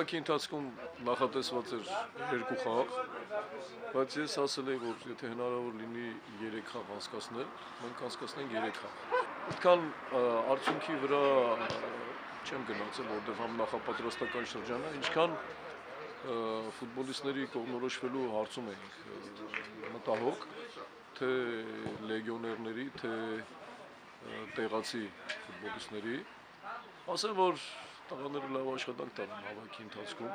Հավաքի ընթացքում նախատեսված էր 2 խաղ, բայց ես ասել էի, որ եթե հնարավոր լինի 3 խաղ անցկացնել, մենք անցկացնենք 3 խաղ։ Այդքան արդյունքի վրա չեմ գնացել, որտեղ համ նախապատրաստական շրջանը, ինչքան ֆուտբոլիստների կողմնորոշվելու հարցում էինք մտահոգ, թե լեգիոներների, թե տեղացի ֆուտբոլիստների, ասեմ, որ տղաները լավ աշխատանք տան հավաքի ընթացքում։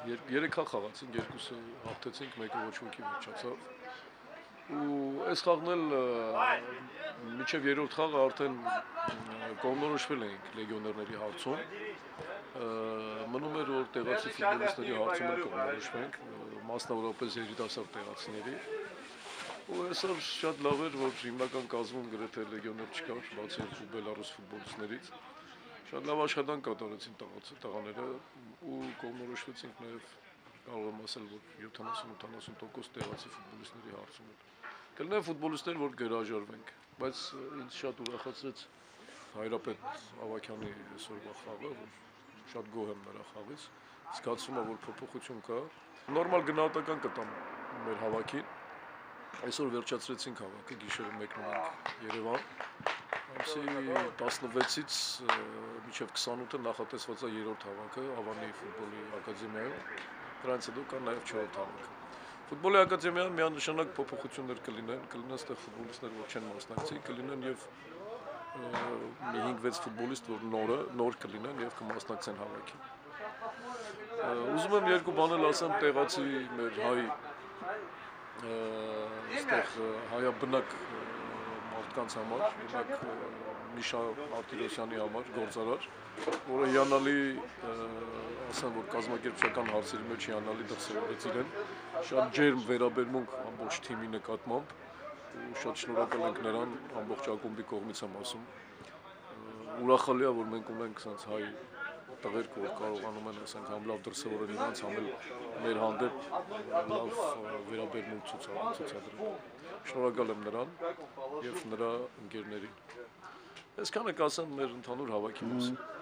3 խաղ խաղացինք, 2-ը հաղթեցինք, 1-ը ոչ ոքի վերջացավ։ Ու այս խաղն էլ մինչև 3-րդ խաղը արդեն կողմնորոշվել էինք լեգիոներների հարցում։ Մնում էր, որ տեղացի ֆուտբոլիստների հարցում էլ կողմնորոշվենք, մասնավորապես երիտասարդ տեղացիների։ Ու այսօր շատ լավ էր, որ հիմնական կազմում գրեթե լեգիոներ չկար, բացի բելարուս ֆուտբոլիստներից։ Շատ լավ աշխատանք կատարեցին տղաները ու կողմնորոշվեցինք նաև, կարող եմ ասել, որ 70-80% տեղացի ֆուտբոլիստների հարցում էլ։ Կլինեն ֆուտբոլիստներ, որ կհրաժարվենք, բայց ինձ շատ ուրախացրեց Հայրապետ Ավագյանի այսօրվա խաղը, որ շատ գոհ եմ նրա խաղից, զգացվում է, որ փոփոխություն կա։ Նորմալ գնահատական կտամ մեր հավաքին։ Այսօր վերջացրեցինք հավաքը, գիշերը մեկնում ենք Երևան։ Ամսի 16-ից մինչև 28-ը նախատեսված է 3-րդ հավաքը Ավանի ֆուտբոլի ակադեմիայում, դրանից հետո կա նաև 4-րդ հավաքը։ Ֆուտբոլի ակադեմիայում միանշանակ փոփոխություններ կլինեն այստեղ ֆուտբոլիստներ, որ չեն մասնակցի, կլինեն և մի 5-6 ֆուտբոլիստ, որ նոր կլինեն և կմասնակցեն հավաքին։ Ուզում եմ 2 բան էլ ասեմ տեղացի մեր հայաբնակ մարդկանց համար, օրինակ Միշա Մարտիրոսյանի համար, գործարար, որը հիանալի, ասեմ, որ կազմակերպչական հարցերի մեջ հիանալի դրսևորեց իրեն, շատ ջերմ վերաբերմունք ամբողջ թիմի նկատմամբ ու շատ շնորհակալ ենք նրան ամբողջ ակումբի կողմից եմ ասում։ Ուրախալի է, որ մենք ունենք սենց հայ տղերք, որ կարողանում են համ լավ դրսևորել իրանց, համ էլ մեր հանդեպ լավ վերաբերմունք ցուցադրել։ Շնորհակալ եմ նրան և նրա ընկերներին։ Այսքանը կասեմ մեր ընդհանուր հավաքի մասին։